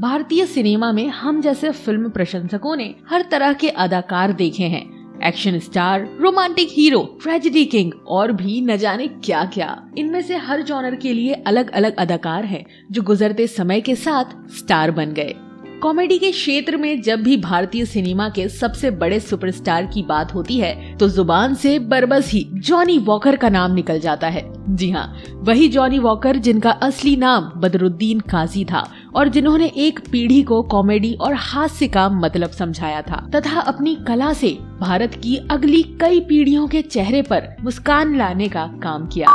भारतीय सिनेमा में हम जैसे फिल्म प्रशंसकों ने हर तरह के अदाकार देखे हैं। Action star, romantic hero, tragedy king और भी न जाने क्या क्या। इनमें से हर जॉनर के लिए अलग अलग अदाकार हैं जो गुजरते समय के साथ स्टार बन गए। कॉमेडी के क्षेत्र में जब भी भारतीय सिनेमा के सबसे बड़े सुपरस्टार की बात होती है तो जुबान से बरबस ही जॉनी वॉकर का नाम निकल जाता है। जी हाँ, वही जॉनी वॉकर जिनका असली नाम बदरुद्दीन काजी था और जिन्होंने एक पीढ़ी को कॉमेडी और हास्य का मतलब समझाया था तथा अपनी कला से भारत की अगली कई पीढ़ियों के चेहरे पर मुस्कान लाने का काम किया।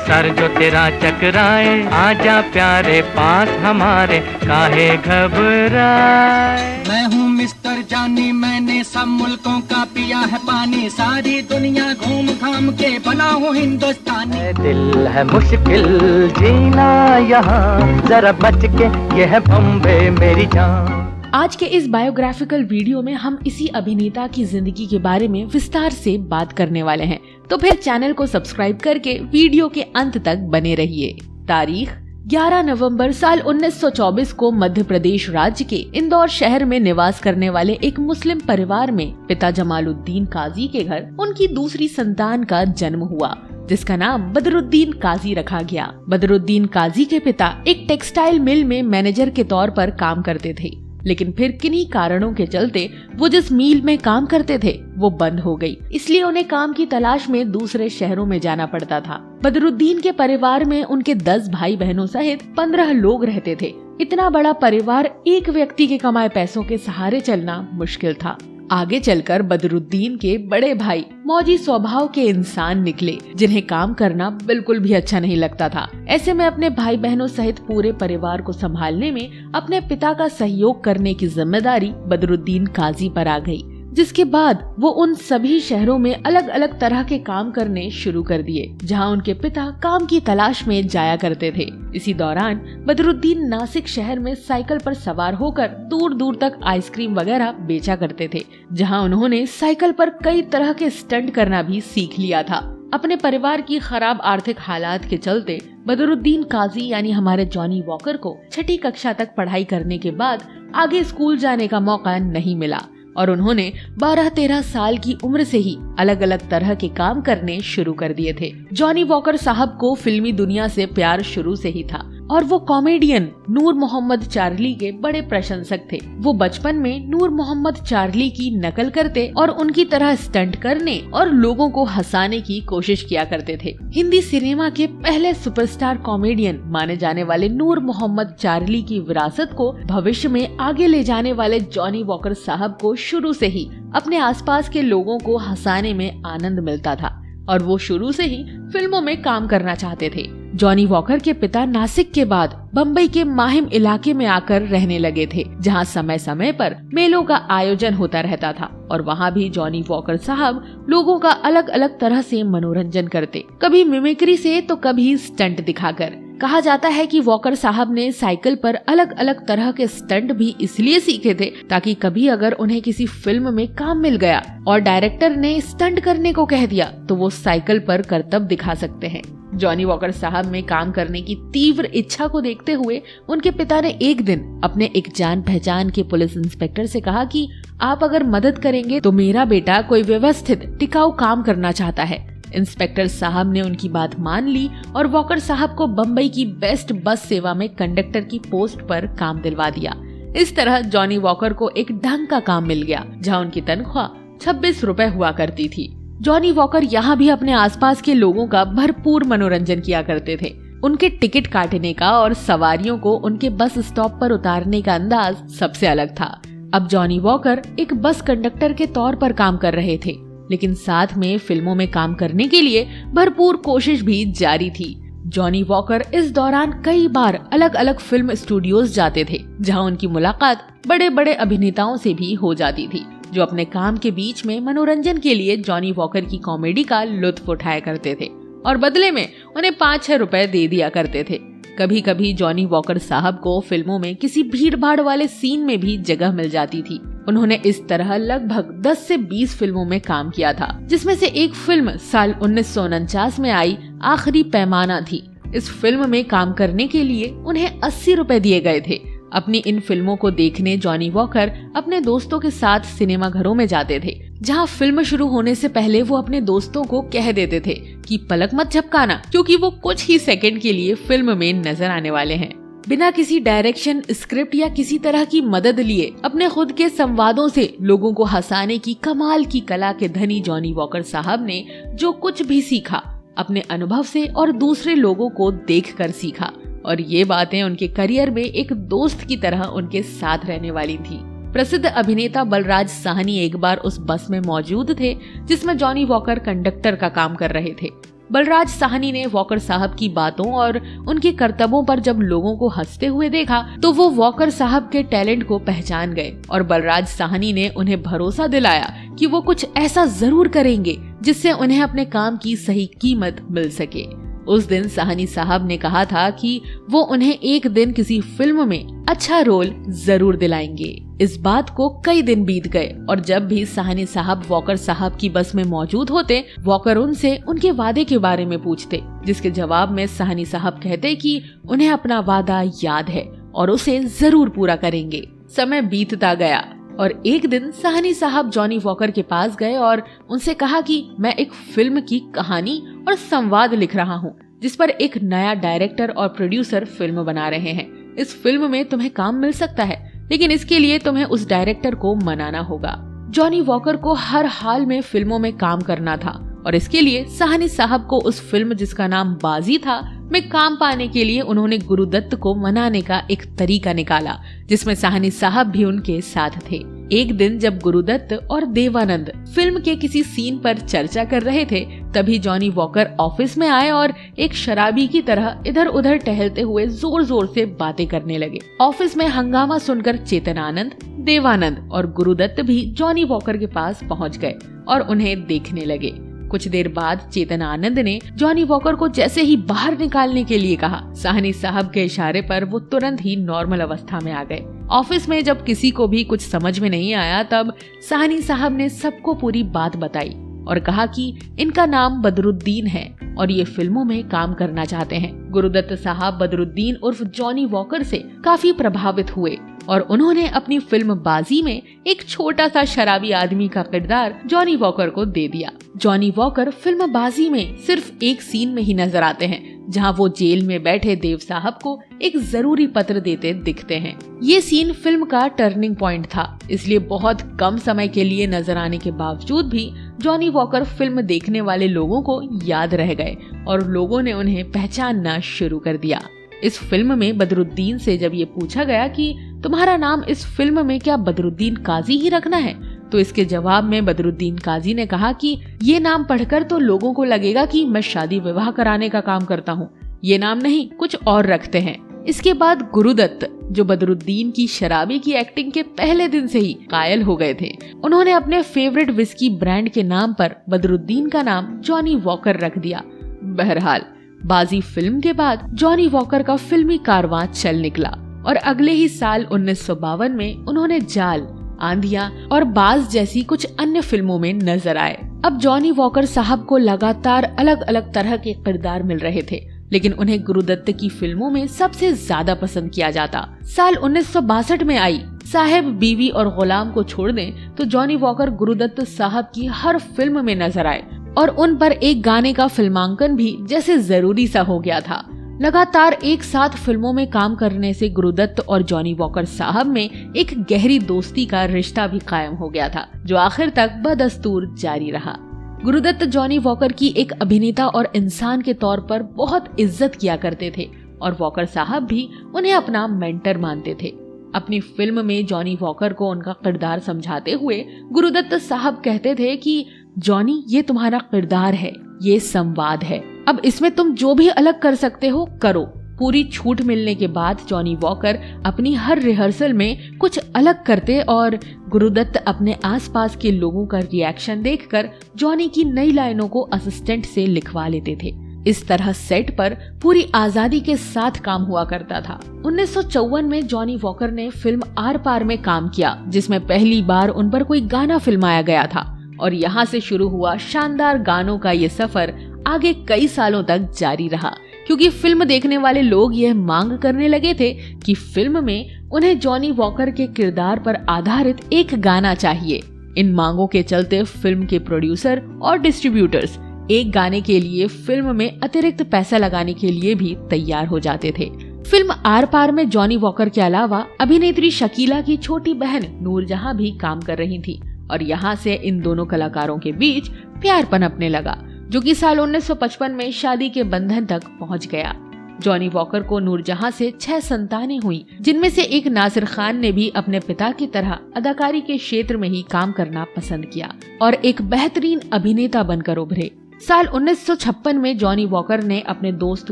सर जो तेरा चकराए, आजा प्यारे पास हमारे, काहे घबराए। मैं हूँ मिस्टर जानी, मैंने सब मुल्कों का पिया है पानी, सारी दुनिया घूम घाम के बना हूँ हिंदुस्तानी। दिल है मुश्किल जीना यहाँ, जरा बच के, ये है बॉम्बे मेरी जान। आज के इस बायोग्राफिकल वीडियो में हम इसी अभिनेता की जिंदगी के बारे में विस्तार से बात करने वाले हैं, तो फिर चैनल को सब्सक्राइब करके वीडियो के अंत तक बने रहिए। तारीख 11 नवंबर साल 1924 को मध्य प्रदेश राज्य के इंदौर शहर में निवास करने वाले एक मुस्लिम परिवार में पिता जमालुद्दीन काजी के घर उनकी दूसरी संतान का जन्म हुआ, जिसका नाम बदरुद्दीन काजी रखा गया। बदरुद्दीन काजी के पिता एक टेक्सटाइल मिल में मैनेजर के तौर पर काम करते थे, लेकिन फिर किन्हीं कारणों के चलते वो जिस मिल में काम करते थे वो बंद हो गई, इसलिए उन्हें काम की तलाश में दूसरे शहरों में जाना पड़ता था। बदरुद्दीन के परिवार में उनके 10 भाई बहनों सहित 15 लोग रहते थे। इतना बड़ा परिवार एक व्यक्ति के कमाए पैसों के सहारे चलना मुश्किल था। आगे चलकर बदरुद्दीन के बड़े भाई मौजी स्वभाव के इंसान निकले, जिन्हें काम करना बिल्कुल भी अच्छा नहीं लगता था। ऐसे में अपने भाई बहनों सहित पूरे परिवार को संभालने में अपने पिता का सहयोग करने की जिम्मेदारी बदरुद्दीन काजी पर आ गई, जिसके बाद वो उन सभी शहरों में अलग अलग तरह के काम करने शुरू कर दिए, जहां उनके पिता काम की तलाश में जाया करते थे। इसी दौरान बदरुद्दीन नासिक शहर में साइकिल पर सवार होकर दूर दूर तक आइसक्रीम वगैरह बेचा करते थे, जहां उन्होंने साइकिल पर कई तरह के स्टंट करना भी सीख लिया था। अपने परिवार की खराब आर्थिक हालात के चलते बदरुद्दीन काजी यानी हमारे जॉनी वॉकर को 6ठी कक्षा तक पढ़ाई करने के बाद आगे स्कूल जाने का मौका नहीं मिला और उन्होंने 12-13 साल की उम्र से ही अलग अलग तरह के काम करने शुरू कर दिए थे। जॉनी वॉकर साहब को फिल्मी दुनिया से प्यार शुरू से ही था और वो कॉमेडियन नूर मोहम्मद चार्ली के बड़े प्रशंसक थे। वो बचपन में नूर मोहम्मद चार्ली की नकल करते और उनकी तरह स्टंट करने और लोगों को हंसाने की कोशिश किया करते थे। हिंदी सिनेमा के पहले सुपरस्टार कॉमेडियन माने जाने वाले नूर मोहम्मद चार्ली की विरासत को भविष्य में आगे ले जाने वाले जॉनी वॉकर साहब को शुरू से ही अपने आसपास के लोगों को हंसाने में आनंद मिलता था और वो शुरू से ही फिल्मों में काम करना चाहते थे। जॉनी वॉकर के पिता नासिक के बाद बम्बई के माहिम इलाके में आकर रहने लगे थे, जहां समय समय पर मेलों का आयोजन होता रहता था और वहां भी जॉनी वॉकर साहब लोगों का अलग अलग तरह से मनोरंजन करते, कभी मिमिक्री से तो कभी स्टंट दिखाकर। कहा जाता है कि वॉकर साहब ने साइकिल पर अलग अलग तरह के स्टंट भी इसलिए सीखे थे ताकि कभी अगर उन्हें किसी फिल्म में काम मिल गया और डायरेक्टर ने स्टंट करने को कह दिया तो वो साइकिल पर करतब दिखा सकते हैं। जॉनी वॉकर साहब में काम करने की तीव्र इच्छा को देखते हुए उनके पिता ने एक दिन अपने एक जान पहचान के पुलिस इंस्पेक्टर से कहा कि आप अगर मदद करेंगे तो मेरा बेटा कोई व्यवस्थित टिकाऊ काम करना चाहता है। इंस्पेक्टर साहब ने उनकी बात मान ली और वॉकर साहब को बम्बई की बेस्ट बस सेवा में कंडक्टर की पोस्ट पर काम दिलवा दिया। इस तरह जॉनी वॉकर को एक ढंग का काम मिल गया, जहां उनकी तनख्वाह 26 रुपए हुआ करती थी। जॉनी वॉकर यहाँ भी अपने आसपास के लोगों का भरपूर मनोरंजन किया करते थे। उनके टिकट काटने का और सवारियों को उनके बस स्टॉप पर उतारने का अंदाज सबसे अलग था। अब जॉनी वॉकर एक बस कंडक्टर के तौर पर काम कर रहे थे, लेकिन साथ में फिल्मों में काम करने के लिए भरपूर कोशिश भी जारी थी। जॉनी वॉकर इस दौरान कई बार अलग अलग फिल्म स्टूडियोज जाते थे, जहां उनकी मुलाकात बड़े बड़े अभिनेताओं से भी हो जाती थी, जो अपने काम के बीच में मनोरंजन के लिए जॉनी वॉकर की कॉमेडी का लुत्फ उठाया करते थे और बदले में उन्हें 5-6 रुपए दे दिया करते थे। कभी कभी जॉनी वॉकर साहब को फिल्मों में किसी भीड़ भाड़ वाले सीन में भी जगह मिल जाती थी। उन्होंने इस तरह लगभग 10 से 20 फिल्मों में काम किया था, जिसमें से एक फिल्म साल 1949 में आई आखिरी पैमाना थी। इस फिल्म में काम करने के लिए उन्हें 80 रुपए दिए गए थे। अपनी इन फिल्मों को देखने जॉनी वॉकर अपने दोस्तों के साथ सिनेमा घरों में जाते थे, जहां फिल्म शुरू होने से पहले वो अपने दोस्तों को कह देते थे कि पलक मत झपकाना, क्योंकि वो कुछ ही सेकंड के लिए फिल्म में नजर आने वाले हैं। बिना किसी डायरेक्शन, स्क्रिप्ट या किसी तरह की मदद लिए अपने खुद के संवादों से लोगों को हंसाने की कमाल की कला के धनी जॉनी वॉकर साहब ने जो कुछ भी सीखा अपने अनुभव से और दूसरे लोगों को देखकर सीखा, और ये बातें उनके करियर में एक दोस्त की तरह उनके साथ रहने वाली थी। प्रसिद्ध अभिनेता बलराज साहनी एक बार उस बस में मौजूद थे जिसमें जॉनी वॉकर कंडक्टर का काम कर रहे थे। बलराज साहनी ने वॉकर साहब की बातों और उनके करतबों पर जब लोगों को हंसते हुए देखा तो वो वॉकर साहब के टैलेंट को पहचान गए, और बलराज साहनी ने उन्हें भरोसा दिलाया कि वो कुछ ऐसा जरूर करेंगे जिससे उन्हें अपने काम की सही कीमत मिल सके। उस दिन साहनी साहब ने कहा था कि वो उन्हें एक दिन किसी फिल्म में अच्छा रोल जरूर दिलाएंगे। इस बात को कई दिन बीत गए, और जब भी साहनी साहब वॉकर साहब की बस में मौजूद होते, वॉकर उनसे उनके वादे के बारे में पूछते, जिसके जवाब में साहनी साहब कहते कि उन्हें अपना वादा याद है और उसे जरूर पूरा करेंगे। समय बीतता गया और एक दिन साहनी साहब जॉनी वॉकर के पास गए और उनसे कहा कि मैं एक फिल्म की कहानी और संवाद लिख रहा हूँ, जिस पर एक नया डायरेक्टर और प्रोड्यूसर फिल्म बना रहे हैं। इस फिल्म में तुम्हें काम मिल सकता है, लेकिन इसके लिए तुम्हें उस डायरेक्टर को मनाना होगा। जॉनी वॉकर को हर हाल में फिल्मों में काम करना था, और इसके लिए साहनी साहब को उस फिल्म जिसका नाम बाजी था में काम पाने के लिए उन्होंने गुरुदत्त को मनाने का एक तरीका निकाला, जिसमें साहनी साहब भी उनके साथ थे। एक दिन जब गुरुदत्त और देवानंद फिल्म के किसी सीन पर चर्चा कर रहे थे, तभी जॉनी वॉकर ऑफिस में आए और एक शराबी की तरह इधर उधर टहलते हुए जोर जोर से बातें करने लगे। ऑफिस में हंगामा सुनकर चेतन आनंद, देवानंद और गुरुदत्त भी जॉनी वॉकर के पास पहुंच गए और उन्हें देखने लगे। कुछ देर बाद चेतन आनंद ने जॉनी वॉकर को जैसे ही बाहर निकालने के लिए कहा, साहनी साहब के इशारे पर वो तुरंत ही नॉर्मल अवस्था में आ गए। ऑफिस में जब किसी को भी कुछ समझ में नहीं आया, तब साहनी साहब ने सबको पूरी बात बताई और कहा कि इनका नाम बदरुद्दीन है और ये फिल्मों में काम करना चाहते हैं। गुरुदत्त साहब बदरुद्दीन उर्फ जॉनी वॉकर से काफी प्रभावित हुए और उन्होंने अपनी फिल्म बाजी में एक छोटा सा शराबी आदमी का किरदार जॉनी वॉकर को दे दिया। जॉनी वॉकर फिल्म बाजी में सिर्फ एक सीन में ही नजर आते हैं, जहां वो जेल में बैठे देव साहब को एक जरूरी पत्र देते दिखते हैं। ये सीन फिल्म का टर्निंग पॉइंट था, इसलिए बहुत कम समय के लिए नजर आने के बावजूद भी जॉनी वॉकर फिल्म देखने वाले लोगों को याद रह गए और लोगों ने उन्हें पहचानना शुरू कर दिया। इस फिल्म में बदरुद्दीन से जब ये पूछा गया कि तुम्हारा नाम इस फिल्म में क्या बदरुद्दीन काजी ही रखना है, तो इसके जवाब में बदरुद्दीन काजी ने कहा कि ये नाम पढ़कर तो लोगों को लगेगा कि मैं शादी विवाह कराने का काम करता हूँ, ये नाम नहीं कुछ और रखते हैं। इसके बाद गुरुदत्त, जो बदरुद्दीन की शराबी की एक्टिंग के पहले दिन से ही कायल हो गए थे, उन्होंने अपने फेवरेट विस्की ब्रांड के नाम पर बदरुद्दीन का नाम जॉनी वॉकर रख दिया। बहरहाल बाजी फिल्म के बाद जॉनी वॉकर का फिल्मी कारवां चल निकला और अगले ही साल 1952 में उन्होंने जाल, आंधियां और बाज जैसी कुछ अन्य फिल्मों में नजर आए। अब जॉनी वॉकर साहब को लगातार अलग अलग तरह के किरदार मिल रहे थे, लेकिन उन्हें गुरुदत्त की फिल्मों में सबसे ज्यादा पसंद किया जाता। साल 1962 में आई साहेब, बीवी और गुलाम को छोड़ दें तो जॉनी वॉकर गुरुदत्त साहब की हर फिल्म में नजर आए और उन पर एक गाने का फिल्मांकन भी जैसे जरूरी सा हो गया था। लगातार एक साथ फिल्मों में काम करने से गुरुदत्त और जॉनी वॉकर साहब में एक गहरी दोस्ती का रिश्ता भी कायम हो गया था, जो आखिर तक बदस्तूर जारी रहा। गुरुदत्त जॉनी वॉकर की एक अभिनेता और इंसान के तौर पर बहुत इज्जत किया करते थे और वॉकर साहब भी उन्हें अपना मेंटर मानते थे। अपनी फिल्म में जॉनी वॉकर को उनका किरदार समझाते हुए गुरुदत्त साहब कहते थे कि जॉनी, ये तुम्हारा किरदार है, ये संवाद है, अब इसमें तुम जो भी अलग कर सकते हो करो। पूरी छूट मिलने के बाद जॉनी वॉकर अपनी हर रिहर्सल में कुछ अलग करते और गुरुदत्त अपने आसपास के लोगों का रिएक्शन देखकर जॉनी की नई लाइनों को असिस्टेंट से लिखवा लेते थे। इस तरह सेट पर पूरी आजादी के साथ काम हुआ करता था। 1954 में जॉनी वॉकर ने फिल्म आर पार में काम किया, जिसमें पहली बार उन पर कोई गाना फिल्माया गया था और यहाँ से शुरू हुआ शानदार गानों का ये सफर आगे कई सालों तक जारी रहा। क्योंकि फिल्म देखने वाले लोग यह मांग करने लगे थे कि फिल्म में उन्हें जॉनी वॉकर के किरदार पर आधारित एक गाना चाहिए। इन मांगों के चलते फिल्म के प्रोड्यूसर और डिस्ट्रीब्यूटर्स एक गाने के लिए फिल्म में अतिरिक्त पैसा लगाने के लिए भी तैयार हो जाते थे। फिल्म आर पार में जॉनी वॉकर के अलावा अभिनेत्री शकीला की छोटी बहन नूरजहां भी काम कर रही थी और यहाँ से इन दोनों कलाकारों के बीच प्यार पनपने लगा, जो कि साल 1955 में शादी के बंधन तक पहुँच गया। जॉनी वॉकर को नूरजहां से 6 संतानें हुई, जिनमें से एक नासिर खान ने भी अपने पिता की तरह अदाकारी के क्षेत्र में ही काम करना पसंद किया और एक बेहतरीन अभिनेता बनकर उभरे। साल 1956 में जॉनी वॉकर ने अपने दोस्त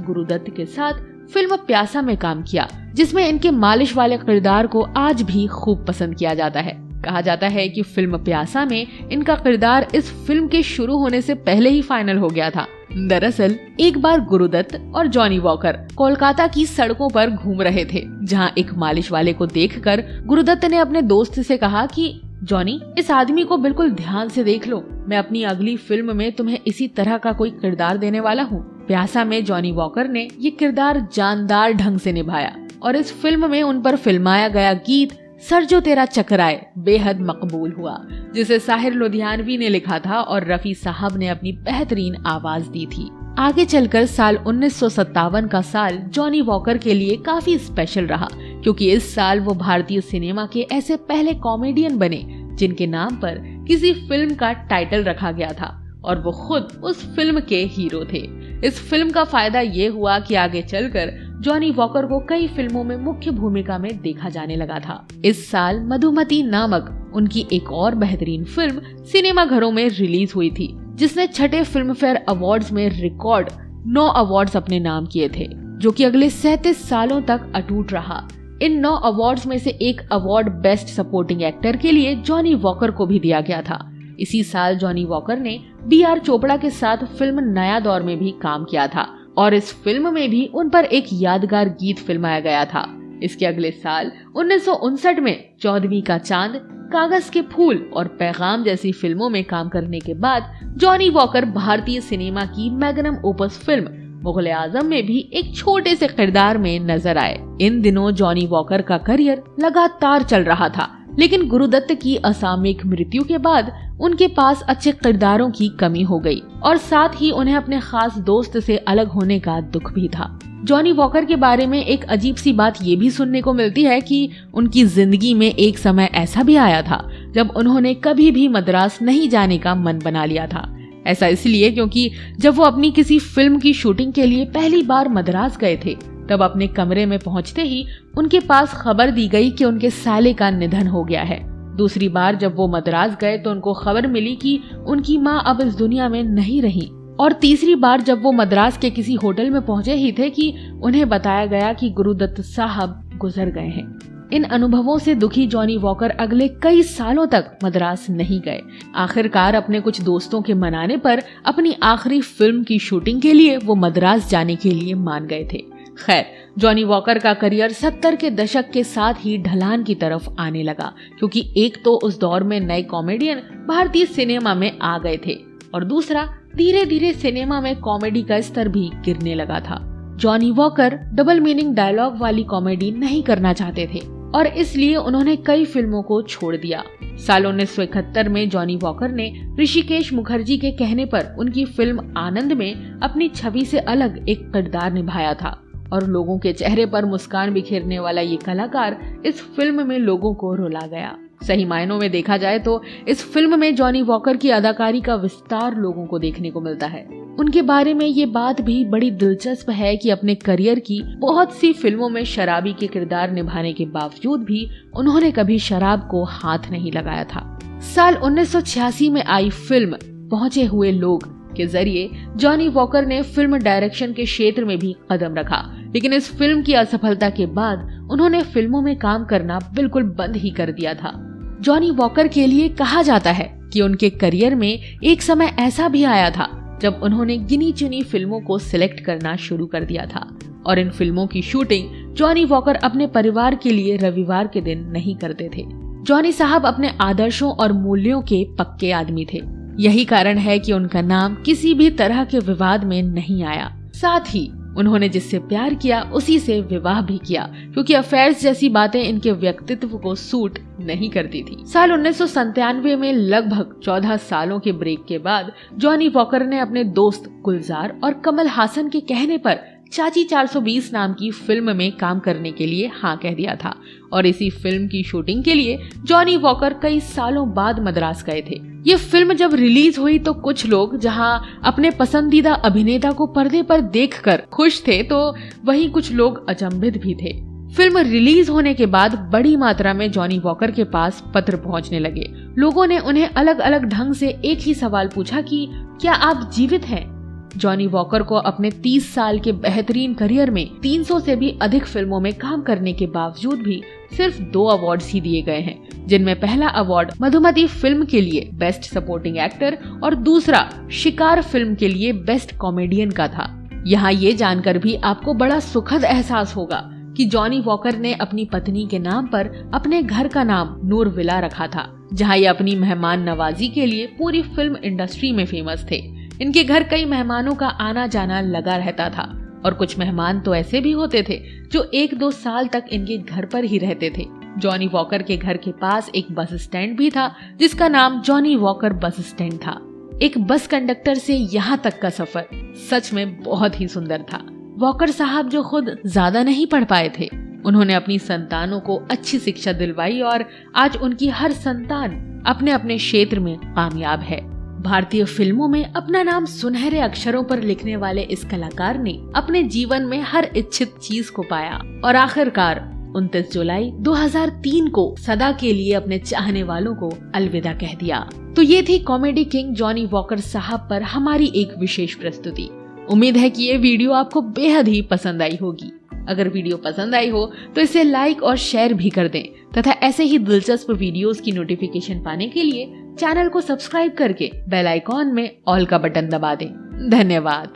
गुरुदत्त के साथ फिल्म प्यासा में काम किया, जिसमें इनके मालिश वाले किरदार को आज भी खूब पसंद किया जाता है। कहा जाता है कि फिल्म प्यासा में इनका किरदार इस फिल्म के शुरू होने से पहले ही फाइनल हो गया था। दरअसल एक बार गुरुदत्त और जॉनी वॉकर कोलकाता की सड़कों पर घूम रहे थे, जहां एक मालिश वाले को देखकर गुरुदत्त ने अपने दोस्त से कहा कि जॉनी, इस आदमी को बिल्कुल ध्यान से देख लो, मैं अपनी अगली फिल्म में तुम्हें इसी तरह का कोई किरदार देने वाला हूँ। प्यासा में जॉनी वॉकर ने ये किरदार जानदार ढंग से निभाया और इस फिल्म में उन पर फिल्माया गया गीत सर जो तेरा चकराए बेहद मकबूल हुआ, जिसे साहिर लुधियानवी ने लिखा था और रफी साहब ने अपनी बेहतरीन आवाज दी थी। आगे चलकर साल 1957 का साल जॉनी वॉकर के लिए काफी स्पेशल रहा, क्योंकि इस साल वो भारतीय सिनेमा के ऐसे पहले कॉमेडियन बने जिनके नाम पर किसी फिल्म का टाइटल रखा गया था और वो खुद उस फिल्म के हीरो थे। इस फिल्म का फायदा ये हुआ कि आगे चलकर जॉनी वॉकर को कई फिल्मों में मुख्य भूमिका में देखा जाने लगा था। इस साल मधुमती नामक उनकी एक और बेहतरीन फिल्म सिनेमा घरों में रिलीज हुई थी, जिसने 6ठे फिल्म फेयर अवार्ड्स में रिकॉर्ड 9 अवार्ड्स अपने नाम किए थे, जो कि अगले 37 सालों तक अटूट रहा। इन 9 अवार्ड्स में से एक अवार्ड बेस्ट सपोर्टिंग एक्टर के लिए जॉनी वॉकर को भी दिया गया था। इसी साल जॉनी वॉकर ने B.R. चोपड़ा के साथ फिल्म नया दौर में भी काम किया था और इस फिल्म में भी उन पर एक यादगार गीत फिल्माया गया था। इसके अगले साल 1959 में 14वीं का चांद, कागज के फूल और पैगाम जैसी फिल्मों में काम करने के बाद जॉनी वॉकर भारतीय सिनेमा की मैग्नम ओपस फिल्म मुगल आजम में भी एक छोटे से किरदार में नजर आए। इन दिनों जॉनी वॉकर का करियर लगातार चल रहा था, लेकिन गुरुदत्त की असामयिक मृत्यु के बाद उनके पास अच्छे किरदारों की कमी हो गई और साथ ही उन्हें अपने खास दोस्त से अलग होने का दुख भी था। जॉनी वॉकर के बारे में एक अजीब सी बात ये भी सुनने को मिलती है कि उनकी जिंदगी में एक समय ऐसा भी आया था जब उन्होंने कभी भी मद्रास नहीं जाने का मन बना लिया था। ऐसा इसलिए क्योंकि जब वो अपनी किसी फिल्म की शूटिंग के लिए पहली बार मद्रास गए थे, तब अपने कमरे में पहुंचते ही उनके पास खबर दी गई कि उनके साले का निधन हो गया है। दूसरी बार जब वो मद्रास गए तो उनको खबर मिली कि उनकी माँ अब इस दुनिया में नहीं रही। और तीसरी बार जब वो मद्रास के किसी होटल में पहुंचे ही थे कि उन्हें बताया गया कि गुरुदत्त साहब गुजर गए हैं। इन अनुभवों से दुखी जॉनी वॉकर अगले कई सालों तक मद्रास नहीं गए। आखिरकार अपने कुछ दोस्तों के मनाने पर अपनी आखिरी फिल्म की शूटिंग के लिए वो मद्रास जाने के लिए मान गए थे। खैर, जॉनी वॉकर का करियर 70 के दशक के साथ ही ढलान की तरफ आने लगा, क्योंकि एक तो उस दौर में नए कॉमेडियन भारतीय सिनेमा में आ गए थे और दूसरा धीरे धीरे सिनेमा में कॉमेडी का स्तर भी गिरने लगा था। Johnny Walker double meaning dialogue वाली कॉमेडी नहीं करना चाहते थे और इसलिए उन्होंने कई फिल्मों को छोड़ दिया। साल 1971 में जॉनी वॉकर ने ऋषिकेश मुखर्जी के कहने पर उनकी फिल्म आनंद में अपनी छवि से अलग एक किरदार निभाया था और लोगों के चेहरे पर मुस्कान बिखेरने वाला ये कलाकार इस फिल्म में लोगों को रुला गया। सही मायनों में देखा जाए तो इस फिल्म में जॉनी वॉकर की अदाकारी का विस्तार लोगों को देखने को मिलता है। उनके बारे में ये बात भी बड़ी दिलचस्प है कि अपने करियर की बहुत सी फिल्मों में शराबी के किरदार निभाने के बावजूद भी उन्होंने कभी शराब को हाथ नहीं लगाया था। साल 1986 में आई फिल्म पहुंचे हुए लोग के जरिए जॉनी वॉकर ने फिल्म डायरेक्शन के क्षेत्र में भी कदम रखा, लेकिन इस फिल्म की असफलता के बाद उन्होंने फिल्मों में काम करना बिल्कुल बंद ही कर दिया था। जॉनी वॉकर के लिए कहा जाता है कि उनके करियर में एक समय ऐसा भी आया था जब उन्होंने गिनी चुनी फिल्मों को सिलेक्ट करना शुरू कर दिया था और इन फिल्मों की शूटिंग जॉनी वॉकर अपने परिवार के लिए रविवार के दिन नहीं करते थे। जॉनी साहब अपने आदर्शों और मूल्यों के पक्के आदमी थे। यही कारण है कि उनका नाम किसी भी तरह के विवाद में नहीं आया। साथ ही उन्होंने जिससे प्यार किया उसी से विवाह भी किया, क्योंकि अफेयर्स जैसी बातें इनके व्यक्तित्व को सूट नहीं करती थी। साल 1997 में लगभग 14 सालों के ब्रेक के बाद जॉनी वॉकर ने अपने दोस्त गुलजार और कमल हासन के कहने पर चाची 420 नाम की फिल्म में काम करने के लिए हाँ कह दिया था और इसी फिल्म की शूटिंग के लिए जॉनी वॉकर कई सालों बाद मद्रास गए थे। ये फिल्म जब रिलीज हुई तो कुछ लोग जहां अपने पसंदीदा अभिनेता को पर्दे पर देखकर खुश थे, तो वहीं कुछ लोग अचंभित भी थे। फिल्म रिलीज होने के बाद बड़ी मात्रा में जॉनी वॉकर के पास पत्र पहुंचने लगे। लोगों ने उन्हें अलग अलग ढंग से एक ही सवाल पूछा कि क्या आप जीवित हैं? जॉनी वॉकर को अपने 30 साल के बेहतरीन करियर में 300 से भी अधिक फिल्मों में काम करने के बावजूद भी सिर्फ 2 अवार्ड्स ही दिए गए हैं, जिनमें पहला अवार्ड मधुमती फिल्म के लिए बेस्ट सपोर्टिंग एक्टर और दूसरा शिकार फिल्म के लिए बेस्ट कॉमेडियन का था। यहाँ ये जानकर भी आपको बड़ा सुखद एहसास होगा कि जॉनी वॉकर ने अपनी पत्नी के नाम पर अपने घर का नाम नूर विला रखा था, जहाँ ये अपनी मेहमान नवाजी के लिए पूरी फिल्म इंडस्ट्री में फेमस थे। इनके घर कई मेहमानों का आना जाना लगा रहता था और कुछ मेहमान तो ऐसे भी होते थे जो 1-2 साल तक इनके घर पर ही रहते थे। जॉनी वॉकर के घर के पास एक बस स्टैंड भी था जिसका नाम जॉनी वॉकर बस स्टैंड था। एक बस कंडक्टर से यहाँ तक का सफर सच में बहुत ही सुंदर था। वॉकर साहब जो खुद ज्यादा नहीं पढ़ पाए थे, उन्होंने अपनी संतानों को अच्छी शिक्षा दिलवाई और आज उनकी हर संतान अपने अपने क्षेत्र में कामयाब है। भारतीय फिल्मों में अपना नाम सुनहरे अक्षरों पर लिखने वाले इस कलाकार ने अपने जीवन में हर इच्छित चीज को पाया और आखिरकार 29 जुलाई 2003 को सदा के लिए अपने चाहने वालों को अलविदा कह दिया। तो ये थी कॉमेडी किंग जॉनी वॉकर साहब पर हमारी एक विशेष प्रस्तुति। उम्मीद है कि ये वीडियो आपको बेहद ही पसंद आई होगी। अगर वीडियो पसंद आई हो तो इसे लाइक और शेयर भी कर दें तथा ऐसे ही दिलचस्प वीडियोस की नोटिफिकेशन पाने के लिए चैनल को सब्सक्राइब करके बेल आइकॉन में ऑल का बटन दबा दें। धन्यवाद।